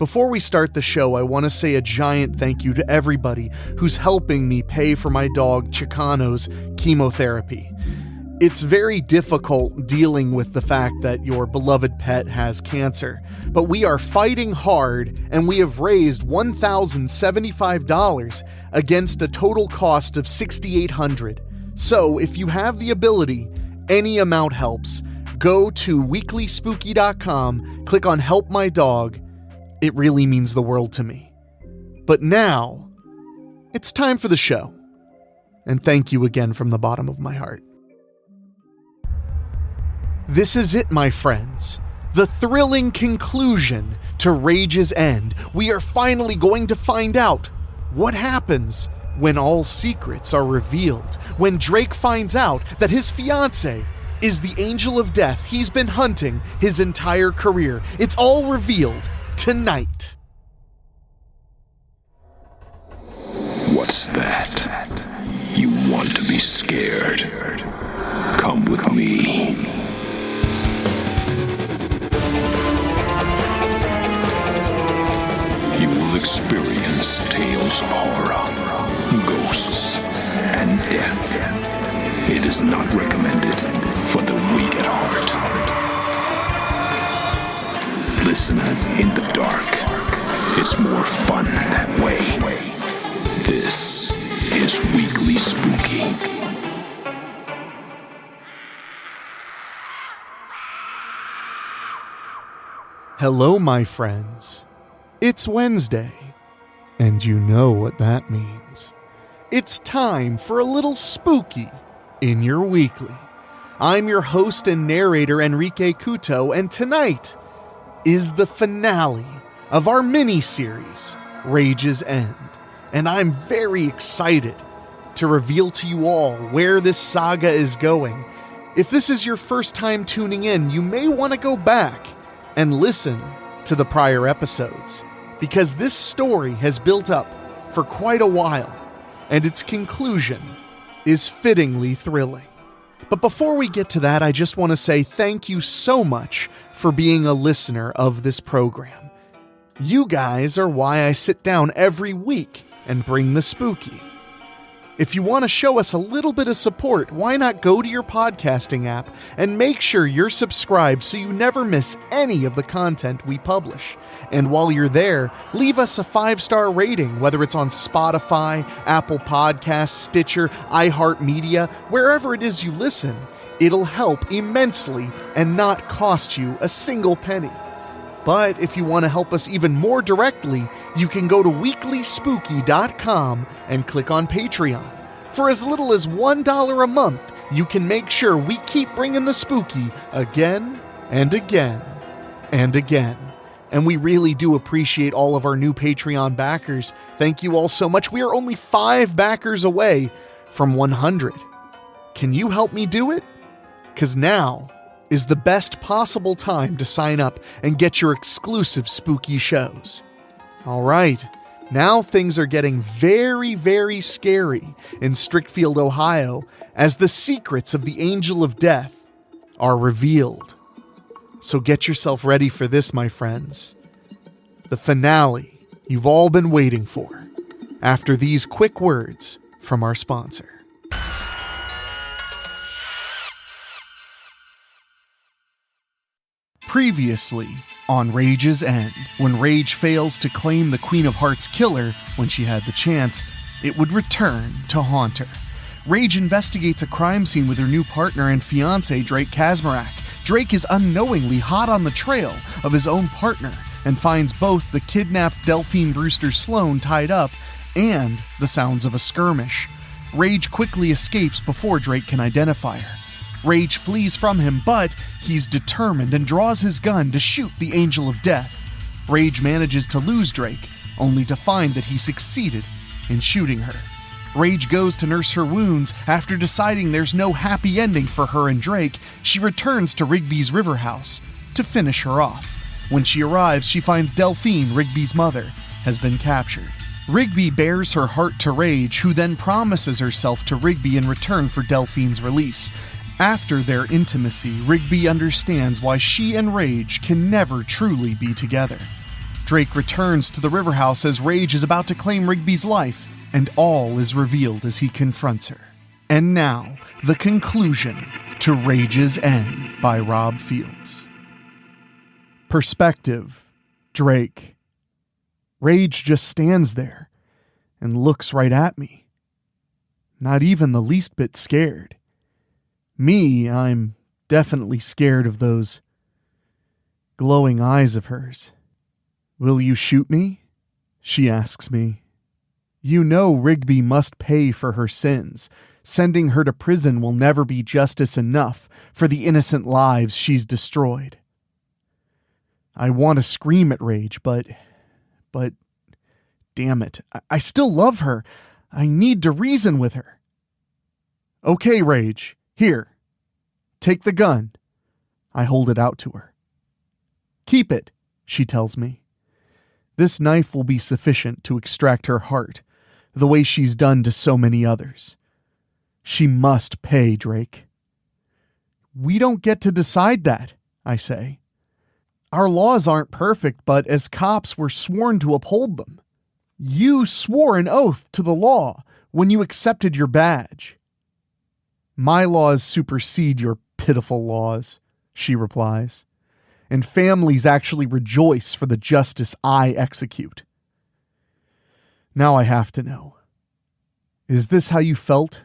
Before we start the show, I want to say a giant thank you to everybody who's helping me pay for my dog Chicano's chemotherapy. It's very difficult dealing with the fact that your beloved pet has cancer, but we are fighting hard and we have raised $1,075 against a total cost of $6,800. So if you have the ability, any amount helps. Go to weeklyspooky.com, click on Help My Dog. It really means the world to me. But now, it's time for the show. And thank you again from the bottom of my heart. This is it, my friends. The thrilling conclusion to Raige's End. We are finally going to find out what happens when all secrets are revealed. When Drake finds out that his fiance is the angel of death he's been hunting his entire career. It's all revealed tonight. What's that? You want to be scared? Come with me. You will experience tales of horror, ghosts, and death. It is not recommended for the weak at heart. Listen in the dark. It's more fun that way. This is Weekly Spooky. Hello, my friends. It's Wednesday, and you know what that means. It's time for a little spooky in your weekly. I'm your host and narrator, Enrique Couto, and tonight is the finale of our miniseries, Raige's End. And I'm very excited to reveal to you all where this saga is going. If this is your first time tuning in, you may want to go back and listen to the prior episodes, because this story has built up for quite a while, and its conclusion is fittingly thrilling. But before we get to that, I just want to say thank you so much for being a listener of this program. You guys are why I sit down every week and bring the spooky. If you want to show us a little bit of support, why not go to your podcasting app and make sure you're subscribed so you never miss any of the content we publish. And while you're there, leave us a 5-star rating, whether it's on Spotify, Apple Podcasts, Stitcher, iHeartMedia, wherever it is you listen. It'll help immensely and not cost you a single penny. But if you want to help us even more directly, you can go to weeklyspooky.com and click on Patreon. For as little as $1 a month, you can make sure we keep bringing the spooky again and again and again. And we really do appreciate all of our new Patreon backers. Thank you all so much. We are only 5 backers away from 100. Can you help me do it? Because now is the best possible time to sign up and get your exclusive spooky shows. All right, now things are getting very, very scary in Strickfield, Ohio, as the secrets of the Angel of Death are revealed. So get yourself ready for this, my friends. The finale you've all been waiting for, after these quick words from our sponsor. Previously on Raige's End, when Raige fails to claim the Queen of Hearts killer when she had the chance, it would return to haunt her. Raige investigates a crime scene with her new partner and fiance, Drake Kazmarak. Drake is unknowingly hot on the trail of his own partner and finds both the kidnapped Delphine Brewster Sloan tied up and the sounds of a skirmish. Raige quickly escapes before Drake can identify her. Raige flees from him, but he's determined and draws his gun to shoot the Angel of Death. Raige manages to lose Drake, only to find that he succeeded in shooting her. Raige goes to nurse her wounds. After deciding there's no happy ending for her and Drake, she returns to Rigby's river house to finish her off. When she arrives, she finds Delphine, Rigby's mother, has been captured. Rigby bears her heart to Raige, who then promises herself to Rigby in return for Delphine's release. After their intimacy, Rigby understands why she and Raige can never truly be together. Drake returns to the river house as Raige is about to claim Rigby's life, and all is revealed as he confronts her. And now, the conclusion to Raige's End by Rob Fields. Perspective, Drake. Raige just stands there and looks right at me. Not even the least bit scared. Me, I'm definitely scared of those glowing eyes of hers. "Will you shoot me?" she asks me. "You know Rigby must pay for her sins. Sending her to prison will never be justice enough for the innocent lives she's destroyed." I want to scream at Raige, but damn it, I still love her. I need to reason with her. "Okay, Raige, here, take the gun." I hold it out to her. "Keep it," she tells me. "This knife will be sufficient to extract her heart, the way she's done to so many others. She must pay, Drake." "We don't get to decide that," I say. "Our laws aren't perfect, but as cops, we're sworn to uphold them. You swore an oath to the law when you accepted your badge." "My laws supersede your pitiful laws," she replies. "And families actually rejoice for the justice I execute." Now I have to know. Is this how you felt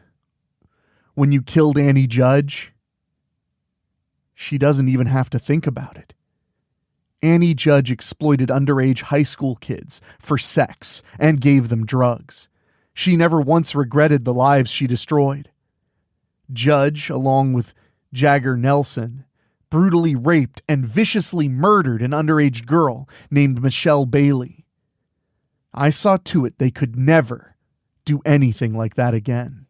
when you killed Annie Judge? She doesn't even have to think about it. Annie Judge exploited underage high school kids for sex and gave them drugs. She never once regretted the lives she destroyed. Judge, along with Jagger Nelson, brutally raped and viciously murdered an underage girl named Michelle Bailey. I saw to it they could never do anything like that again.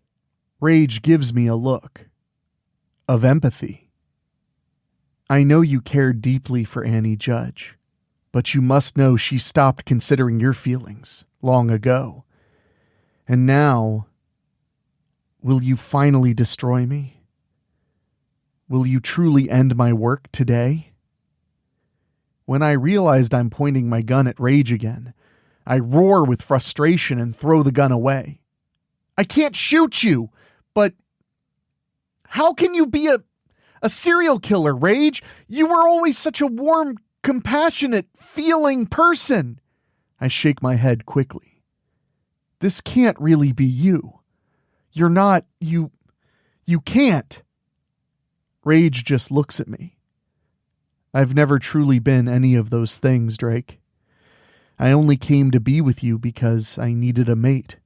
Raige gives me a look of empathy. "I know you cared deeply for Annie Judge, but you must know she stopped considering your feelings long ago. And now, will you finally destroy me? Will you truly end my work today?" When I realized I'm pointing my gun at Raige again, I roar with frustration and throw the gun away. "I can't shoot you, but how can you be a serial killer, Raige? You were always such a warm, compassionate, feeling person." I shake my head quickly. "This can't really be you. You're not, you can't." Raige just looks at me. "I've never truly been any of those things, Drake. I only came to be with you because I needed a mate.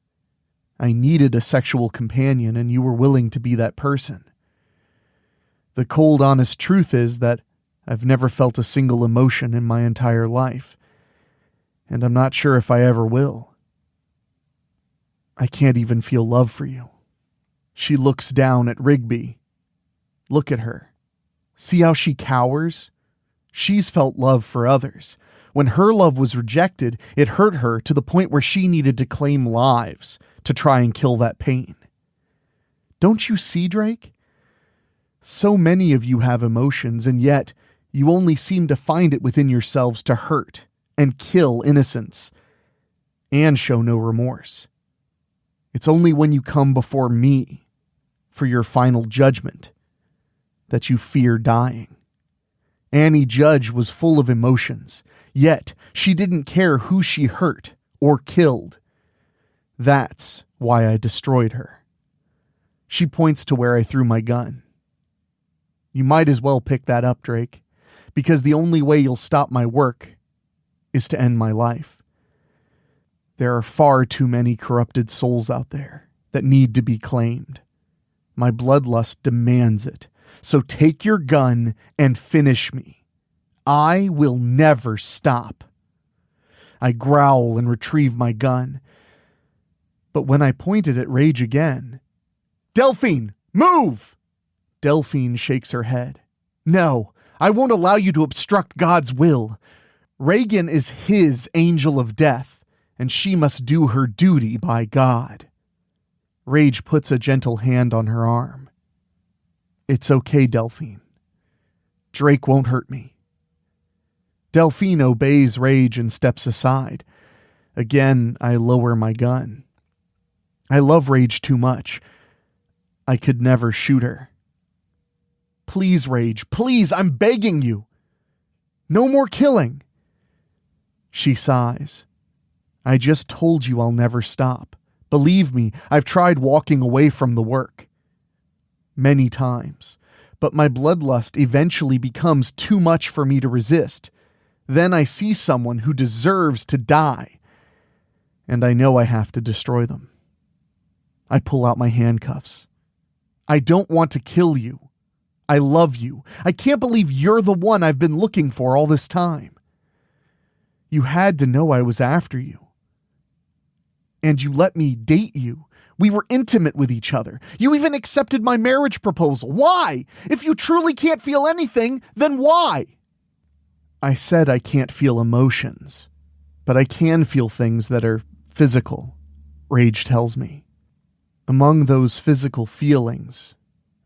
I needed a sexual companion, and you were willing to be that person. The cold, honest truth is that I've never felt a single emotion in my entire life, and I'm not sure if I ever will. I can't even feel love for you." She looks down at Rigby. Look at her. See how she cowers? She's felt love for others. When her love was rejected, it hurt her to the point where she needed to claim lives to try and kill that pain. Don't you see, Drake? So many of you have emotions, and yet you only seem to find it within yourselves to hurt and kill innocents and show no remorse. It's only when you come before me for your final judgment that you fear dying. Annie Judge was full of emotions, yet she didn't care who she hurt or killed. That's why I destroyed her. She points to where I threw my gun. You might as well pick that up, Drake, because the only way you'll stop my work is to end my life. There are far too many corrupted souls out there that need to be claimed. My bloodlust demands it. So take your gun and finish me. I will never stop. I growl and retrieve my gun. But when I point it at Raige again, "Delphine, move!" Delphine shakes her head. "No, I won't allow you to obstruct God's will. Reagan is his angel of death, and she must do her duty by God." Raige puts a gentle hand on her arm. "It's okay, Delphine. Drake won't hurt me. Delphine obeys Raige and steps aside. Again, I lower my gun. I love Raige too much. I could never shoot her. Please, Raige, please, I'm begging you. No more killing. She sighs. I just told you I'll never stop. Believe me, I've tried walking away from the work. Many times. But my bloodlust eventually becomes too much for me to resist. Then I see someone who deserves to die. And I know I have to destroy them. I pull out my handcuffs. I don't want to kill you. I love you. I can't believe you're the one I've been looking for all this time. You had to know I was after you. And you let me date you. We were intimate with each other. You even accepted my marriage proposal. Why? If you truly can't feel anything, then why? I said I can't feel emotions, but I can feel things that are physical, Raige tells me. Among those physical feelings,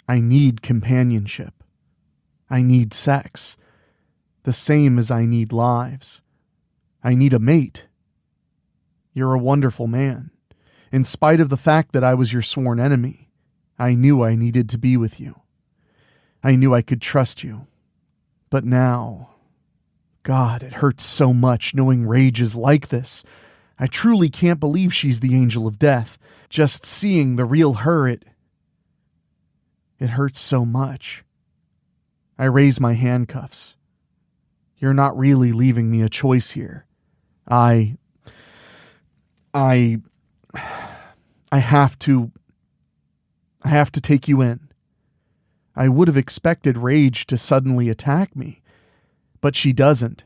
I need companionship. I need sex, the same as I need lives. I need a mate. You're a wonderful man. In spite of the fact that I was your sworn enemy, I knew I needed to be with you. I knew I could trust you. But now, God, it hurts so much knowing Raige is like this. I truly can't believe she's the angel of death. Just seeing the real her, it hurts so much. I raise my handcuffs. You're not really leaving me a choice here. I have to take you in. I would have expected Raige to suddenly attack me, but she doesn't.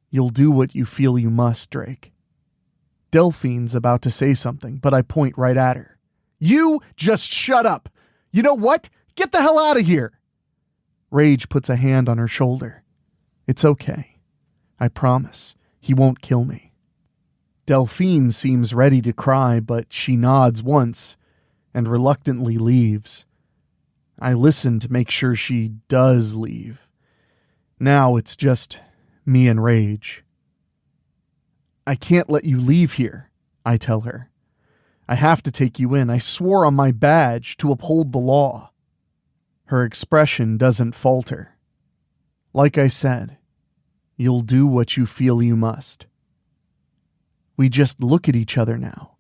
You'll do what you feel you must, Drake. Delphine's about to say something, but I point right at her. You just shut up. You know what? Get the hell out of here. Raige puts a hand on her shoulder. It's okay. I promise. He won't kill me. Delphine seems ready to cry, but she nods once and reluctantly leaves. I listen to make sure she does leave. Now it's just me and Raige. I can't let you leave here, I tell her. I have to take you in. I swore on my badge to uphold the law. Her expression doesn't falter. Like I said, you'll do what you feel you must. We just look at each other now.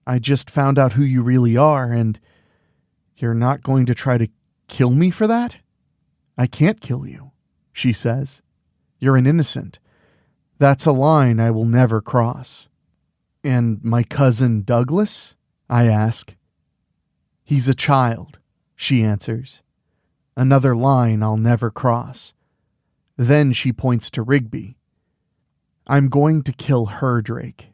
I just found out who you really are, and you're not going to try to kill me for that? I can't kill you, she says. You're an innocent. That's a line I will never cross. And my cousin Douglas? I ask. He's a child, she answers. Another line I'll never cross. Then she points to Rigby. I'm going to kill her, Drake.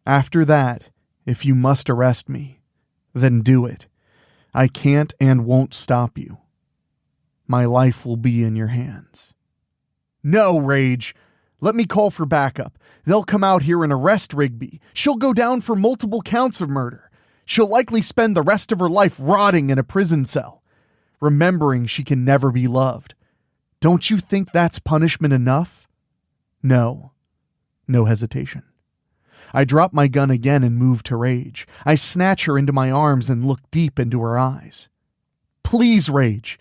After that, if you must arrest me, then do it. I can't and won't stop you. My life will be in your hands. No, Raige. Let me call for backup. They'll come out here and arrest Rigby. She'll go down for multiple counts of murder. She'll likely spend the rest of her life rotting in a prison cell, remembering she can never be loved. Don't you think that's punishment enough? No. No hesitation. I drop my gun again and move to Raige. I snatch her into my arms and look deep into her eyes. Please, Raige.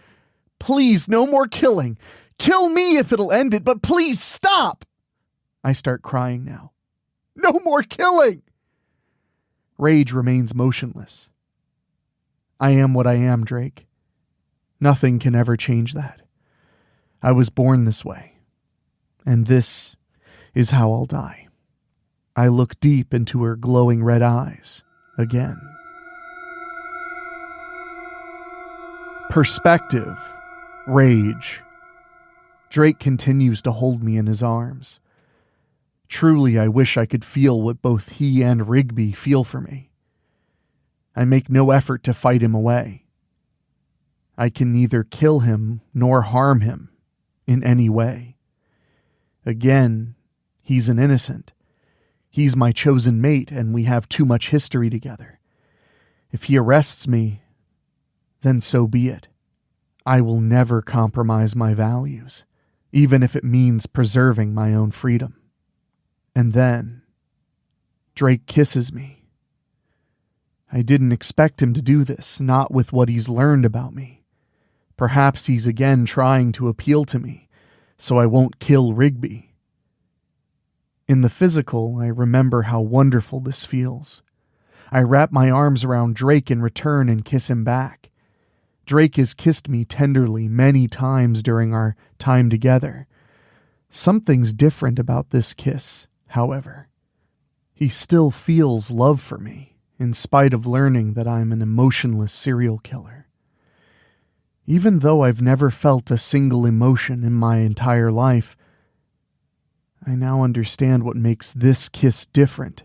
Please, no more killing. Kill me if it'll end it, but please stop. I start crying now. No more killing! Raige remains motionless. I am what I am, Drake. Nothing can ever change that. I was born this way, and this is how I'll die. I look deep into her glowing red eyes again. Perspective. Raige. Drake continues to hold me in his arms. Truly, I wish I could feel what both he and Rigby feel for me. I make no effort to fight him away. I can neither kill him nor harm him in any way. Again, he's an innocent. He's my chosen mate, and we have too much history together. If he arrests me, then so be it. I will never compromise my values. even if it means preserving my own freedom. And then Drake kisses me. I didn't expect him to do this, not with what he's learned about me. Perhaps he's again trying to appeal to me, so I won't kill Rigby. In the physical, I remember how wonderful this feels. I wrap my arms around Drake in return and kiss him back. Drake has kissed me tenderly many times during our time together. Something's different about this kiss, however. He still feels love for me, in spite of learning that I'm an emotionless serial killer. Even though I've never felt a single emotion in my entire life, I now understand what makes this kiss different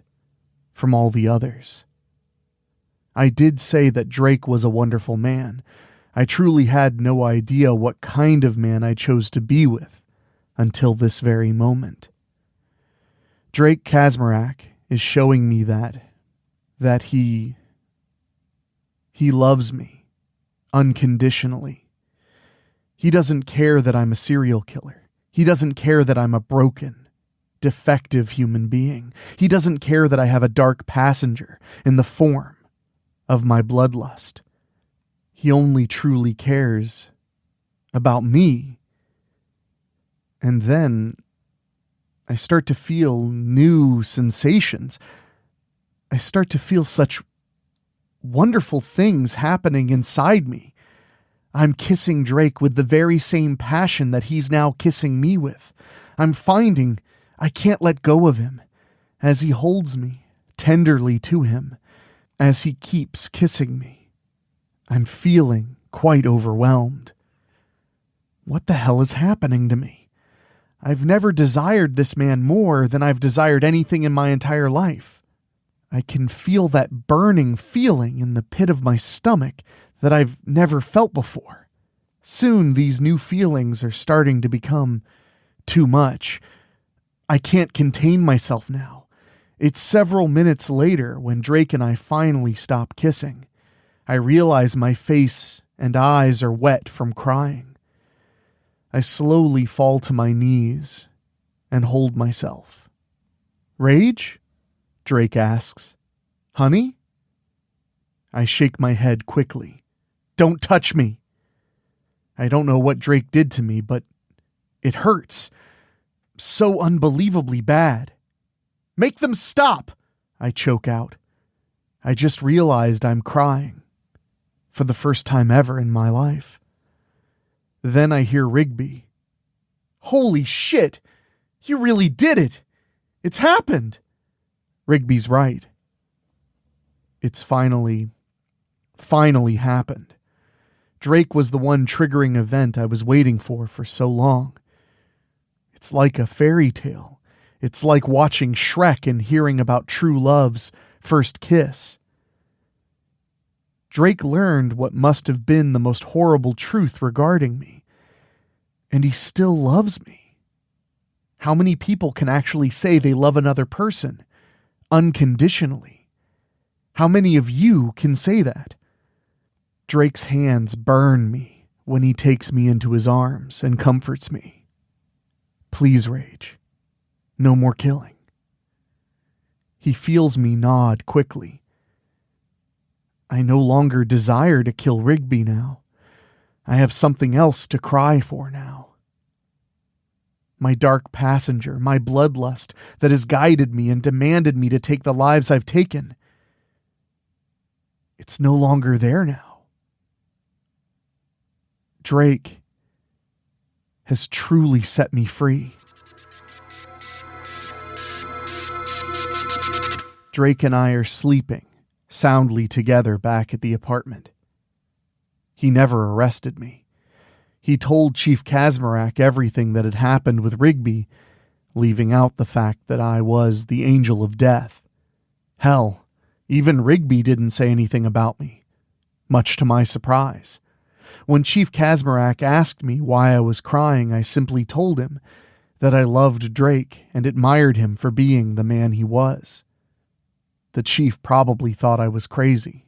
from all the others. I did say that Drake was a wonderful man. I truly had no idea what kind of man I chose to be with until this very moment. Drake Kazmarek is showing me that he loves me unconditionally. He doesn't care that I'm a serial killer. He doesn't care that I'm a broken, defective human being. He doesn't care that I have a dark passenger in the form of my bloodlust. He only truly cares about me. And then I start to feel new sensations. I start to feel such wonderful things happening inside me. I'm kissing Drake with the very same passion that he's now kissing me with. I'm finding I can't let go of him as he holds me tenderly to him, as he keeps kissing me. I'm feeling quite overwhelmed. What the hell is happening to me? I've never desired this man more than I've desired anything in my entire life. I can feel that burning feeling in the pit of my stomach that I've never felt before. Soon these new feelings are starting to become too much. I can't contain myself now. It's several minutes later when Drake and I finally stop kissing. I realize my face and eyes are wet from crying. I slowly fall to my knees and hold myself. "Raige?" Drake asks. "Honey?" I shake my head quickly. "Don't touch me." I don't know what Drake did to me, but it hurts. So unbelievably bad. "Make them stop!" I choke out. I just realized I'm crying. For the first time ever in my life. Then I hear Rigby. "Holy shit! You really did it! It's happened!" Rigby's right. It's finally happened. Drake was the one triggering event I was waiting for so long. It's like a fairy tale. It's like watching Shrek and hearing about true love's first kiss. Drake learned what must have been the most horrible truth regarding me. And he still loves me. How many people can actually say they love another person unconditionally? How many of you can say that? Drake's hands burn me when he takes me into his arms and comforts me. "Please, Raige. No more killing." He feels me nod quickly. I no longer desire to kill Rigby now. I have something else to cry for now. My dark passenger, my bloodlust that has guided me and demanded me to take the lives I've taken. It's no longer there now. Drake has truly set me free. Drake and I are sleeping soundly together back at the apartment. He never arrested me. He told Chief Kazmarek everything that had happened with Rigby, leaving out the fact that I was the angel of death. Hell, even Rigby didn't say anything about me, much to my surprise. When Chief Kazmarek asked me why I was crying, I simply told him that I loved Drake and admired him for being the man he was. The chief probably thought I was crazy.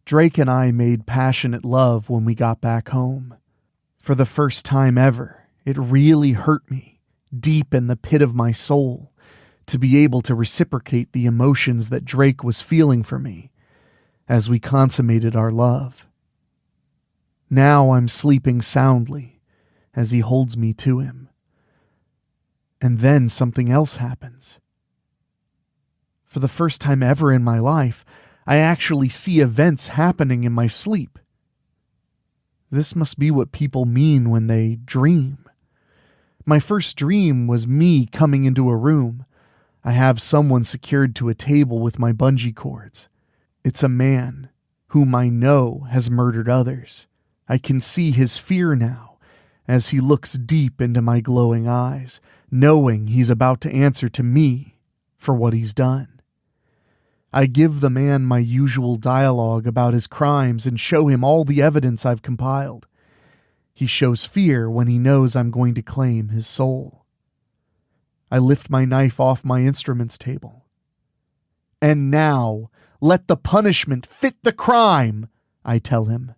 Drake and I made passionate love when we got back home. For the first time ever It really hurt me, deep in the pit of my soul, to be able to reciprocate the emotions that Drake was feeling for me as we consummated our love. Now I'm sleeping soundly as he holds me to him. And then something else happens. For the first time ever in my life, I actually see events happening in my sleep. This must be what people mean when they dream. My first dream was me coming into a room. I have someone secured to a table with my bungee cords. It's a man whom I know has murdered others. I can see his fear now as he looks deep into my glowing eyes, knowing he's about to answer to me for what he's done. I give the man my usual dialogue about his crimes and show him all the evidence I've compiled. He shows fear when he knows I'm going to claim his soul. I lift my knife off my instruments table. And now, let the punishment fit the crime, I tell him.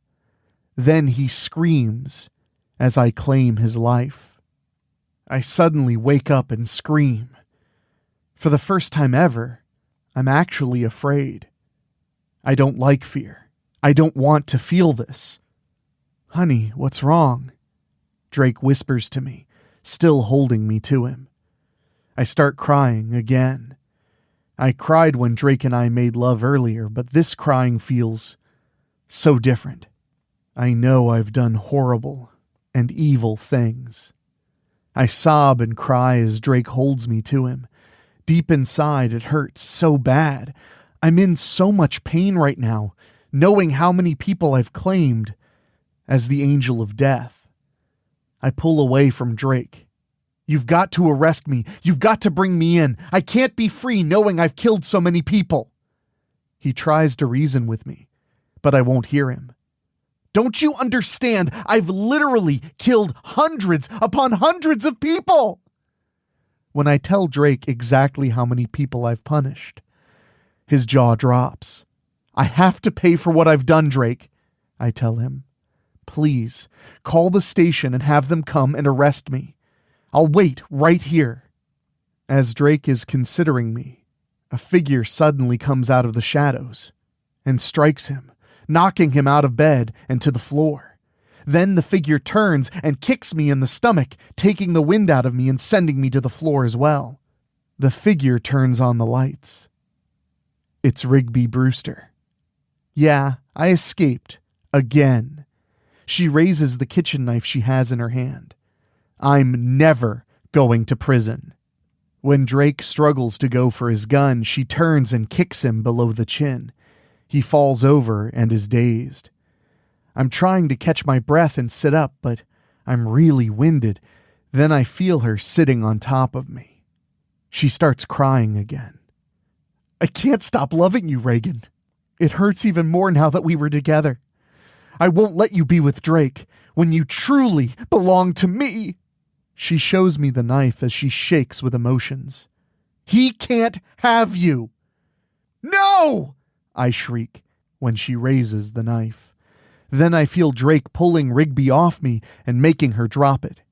Then he screams as I claim his life. I suddenly wake up and scream. For the first time ever, I'm actually afraid. I don't like fear. I don't want to feel this. Honey, what's wrong? Drake whispers to me, still holding me to him. I start crying again. I cried when Drake and I made love earlier, but this crying feels so different. I know I've done horrible and evil things. I sob and cry as Drake holds me to him. Deep inside, it hurts so bad. I'm in so much pain right now, knowing how many people I've claimed as the angel of death. I pull away from Drake. You've got to arrest me. You've got to bring me in. I can't be free knowing I've killed so many people. He tries to reason with me, but I won't hear him. Don't you understand? I've literally killed hundreds upon hundreds of people. When I tell Drake exactly how many people I've punished, his jaw drops. I have to pay for what I've done, Drake, I tell him. Please, call the station and have them come and arrest me. I'll wait right here. As Drake is considering me, a figure suddenly comes out of the shadows and strikes him, knocking him out of bed and to the floor. Then the figure turns and kicks me in the stomach, taking the wind out of me and sending me to the floor as well. The figure turns on the lights. It's Raige Brewster. Yeah, I escaped. Again. She raises the kitchen knife she has in her hand. I'm never going to prison. When Drake struggles to go for his gun, she turns and kicks him below the chin. He falls over and is dazed. I'm trying to catch my breath and sit up, but I'm really winded. Then I feel her sitting on top of me. She starts crying again. I can't stop loving you, Reagan. It hurts even more now that we were together. I won't let you be with Drake when you truly belong to me. She shows me the knife as she shakes with emotions. He can't have you. No! I shriek when she raises the knife. Then I feel Drake pulling Raige off me and making her drop it.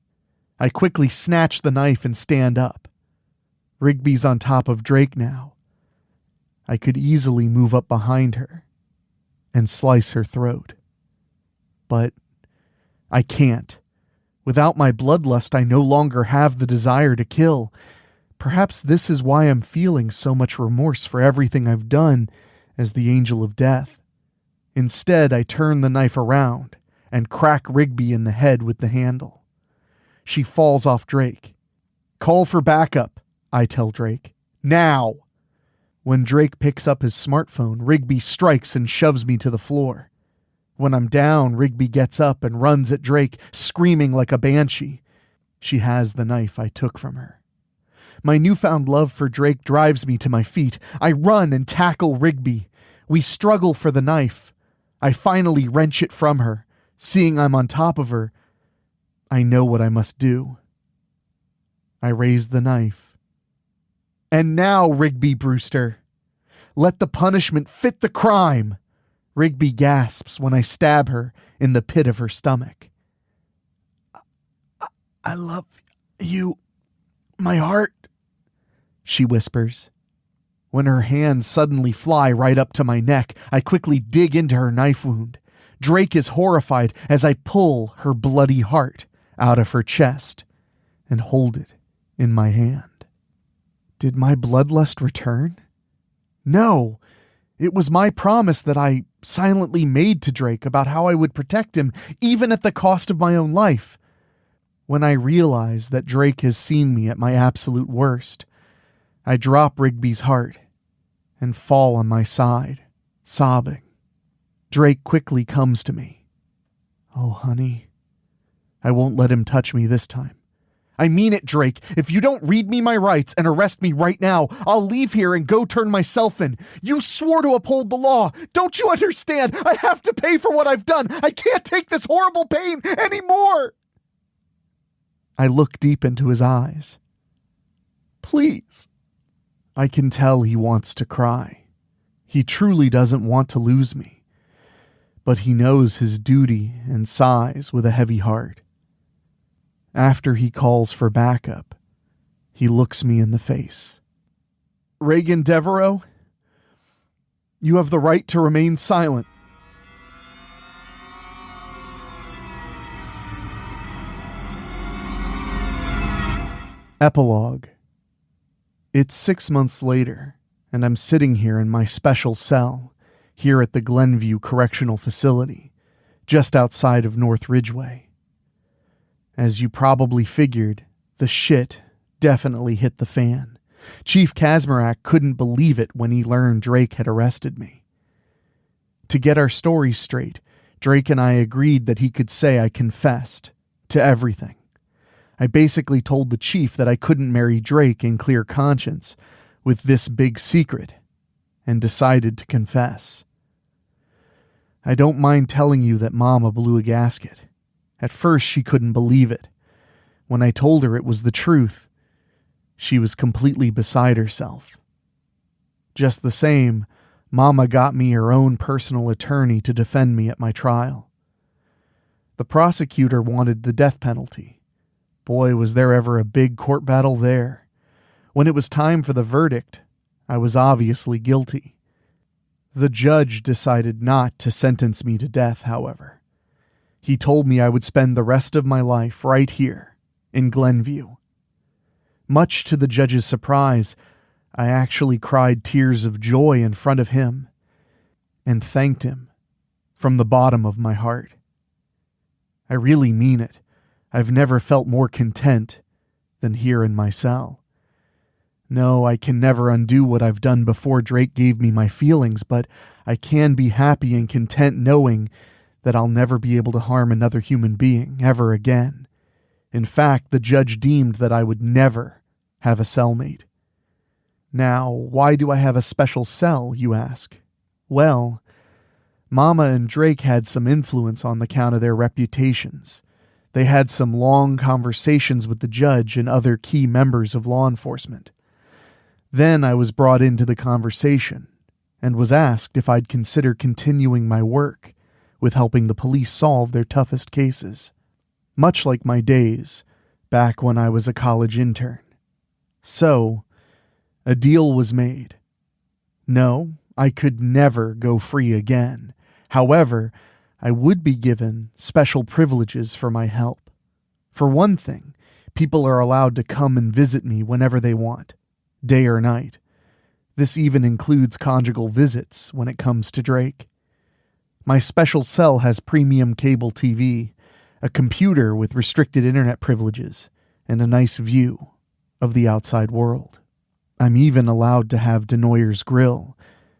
I quickly snatch the knife and stand up. Rigby's on top of Drake now. I could easily move up behind her and slice her throat. But I can't. Without my bloodlust, I no longer have the desire to kill. Perhaps this is why I'm feeling so much remorse for everything I've done as the angel of death. Instead, I turn the knife around and crack Raige in the head with the handle. She falls off Drake. Call for backup, I tell Drake. Now! When Drake picks up his smartphone, Raige strikes and shoves me to the floor. When I'm down, Raige gets up and runs at Drake, screaming like a banshee. She has the knife I took from her. My newfound love for Drake drives me to my feet. I run and tackle Raige. We struggle for the knife. I finally wrench it from her. Seeing I'm on top of her, I know what I must do. I raise the knife. And now, Raige Brewster, let the punishment fit the crime. Raige gasps when I stab her in the pit of her stomach. I love you, my heart, she whispers. When her hands suddenly fly right up to my neck, I quickly dig into her knife wound. Drake is horrified as I pull her bloody heart out of her chest and hold it in my hand. Did my bloodlust return? No, it was my promise that I silently made to Drake about how I would protect him, even at the cost of my own life. When I realize that Drake has seen me at my absolute worst, I drop Rigby's heart and fall on my side, sobbing. Drake quickly comes to me. Oh, honey, I won't let him touch me this time. I mean it, Drake. If you don't read me my rights and arrest me right now, I'll leave here and go turn myself in. You swore to uphold the law. Don't you understand? I have to pay for what I've done. I can't take this horrible pain anymore. I look deep into his eyes. Please. I can tell he wants to cry. He truly doesn't want to lose me. But he knows his duty and sighs with a heavy heart. After he calls for backup, he looks me in the face. Raige Deveraux, you have the right to remain silent. Epilogue. It's 6 months later, and I'm sitting here in my special cell, here at the Glenview Correctional Facility, just outside of North Ridgeway. As you probably figured, the shit definitely hit the fan. Chief Kazmarak couldn't believe it when he learned Drake had arrested me. To get our stories straight, Drake and I agreed that he could say I confessed to everything. I basically told the chief that I couldn't marry Drake in clear conscience with this big secret, and decided to confess. I don't mind telling you that Mama blew a gasket. At first, she couldn't believe it. When I told her it was the truth, she was completely beside herself. Just the same, Mama got me her own personal attorney to defend me at my trial. The prosecutor wanted the death penalty. Boy, was there ever a big court battle there. When it was time for the verdict, I was obviously guilty. The judge decided not to sentence me to death, however. He told me I would spend the rest of my life right here, in Glenview. Much to the judge's surprise, I actually cried tears of joy in front of him, and thanked him from the bottom of my heart. I really mean it. I've never felt more content than here in my cell. No, I can never undo what I've done before Drake gave me my feelings, but I can be happy and content knowing that I'll never be able to harm another human being ever again. In fact, the judge deemed that I would never have a cellmate. Now, why do I have a special cell, you ask? Well, Mama and Drake had some influence on the count of their reputations. They had some long conversations with the judge and other key members of law enforcement. Then I was brought into the conversation and was asked if I'd consider continuing my work with helping the police solve their toughest cases, much like my days back when I was a college intern. So, a deal was made. No, I could never go free again. However, I would be given special privileges for my help. For one thing, people are allowed to come and visit me whenever they want, day or night. This even includes conjugal visits when it comes to Drake. My special cell has premium cable TV, a computer with restricted internet privileges, and a nice view of the outside world. I'm even allowed to have Denoyer's Grill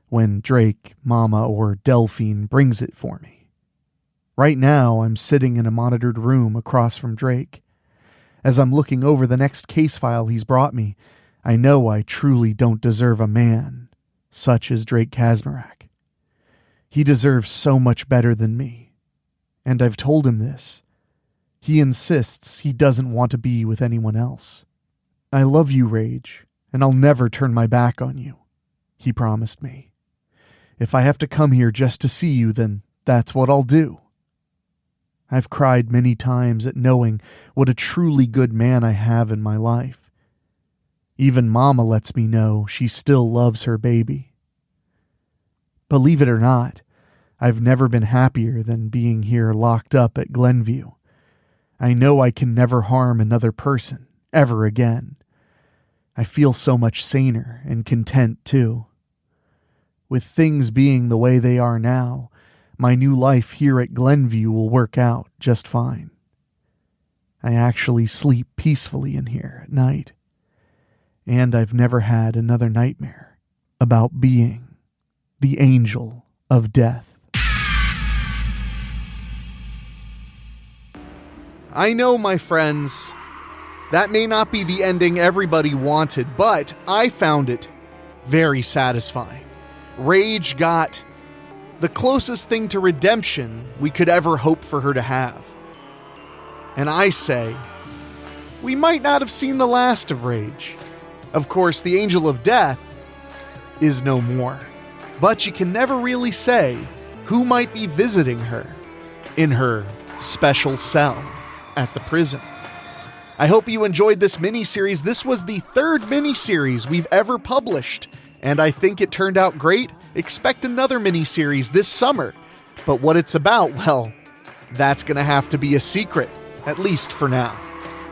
when Drake, Mama, or Delphine brings it for me. Right now, I'm sitting in a monitored room across from Drake. As I'm looking over the next case file he's brought me, I know I truly don't deserve a man such as Drake Kazmarak. He deserves so much better than me, and I've told him this. He insists he doesn't want to be with anyone else. I love you, Raige, and I'll never turn my back on you, he promised me. If I have to come here just to see you, then that's what I'll do. I've cried many times at knowing what a truly good man I have in my life. Even Mama lets me know she still loves her baby. Believe it or not, I've never been happier than being here locked up at Glenview. I know I can never harm another person, ever again. I feel so much saner and content, too. With things being the way they are now, my new life here at Glenview will work out just fine. I actually sleep peacefully in here at night. And I've never had another nightmare about being the angel of death. I know, my friends, that may not be the ending everybody wanted, but I found it very satisfying. Raige got the closest thing to redemption we could ever hope for her to have. And I say, we might not have seen the last of Raige. Of course, the angel of death is no more, but you can never really say who might be visiting her in her special cell at the prison. I hope you enjoyed this miniseries. This was the third miniseries we've ever published, and I think it turned out great. Expect another miniseries this summer. But what it's about, well, that's going to have to be a secret, at least for now.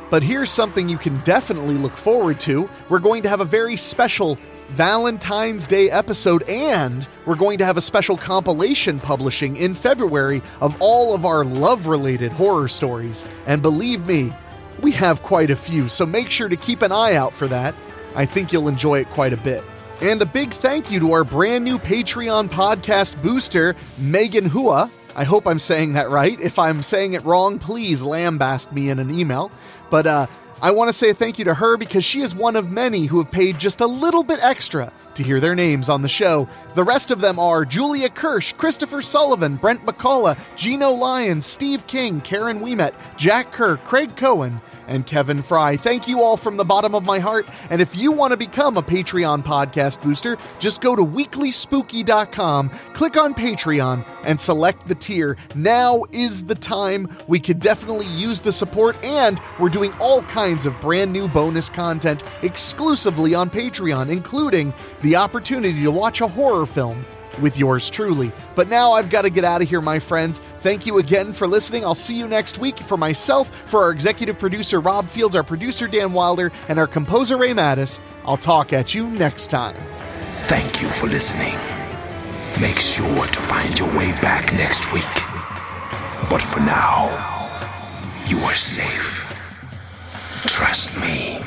But here's something you can definitely look forward to. We're going to have a very special Valentine's Day episode, and we're going to have a special compilation publishing in February of all of our love-related horror stories. And believe me, we have quite a few, so make sure to keep an eye out for that. I think you'll enjoy it quite a bit. And a big thank you to our brand new Patreon podcast booster, Megan Hua. I hope I'm saying that right. If I'm saying it wrong, please lambast me in an email. But I want to say thank you to her because she is one of many who have paid just a little bit extra to hear their names on the show. The rest of them are Julia Kirsch, Christopher Sullivan, Brent McCullough, Gino Lyons, Steve King, Karen Ouimet, Jack Kerr, Craig Cohen, and Kevin Fry. Thank you all from the bottom of my heart. And if you want to become a Patreon podcast booster, just go to weeklyspooky.com, click on Patreon, and select the tier. Now is the time. We could definitely use the support, and we're doing all kinds of brand new bonus content exclusively on Patreon, including the opportunity to watch a horror film with yours truly. But now I've got to get out of here, my friends. Thank you again for listening. I'll see you next week. For myself, for our executive producer Rob Fields, our producer Dan Wilder, and our composer Ray Mattis, I'll talk at you next time. Thank you for listening. Make sure to find your way back next week. But for now, you are safe. Trust me.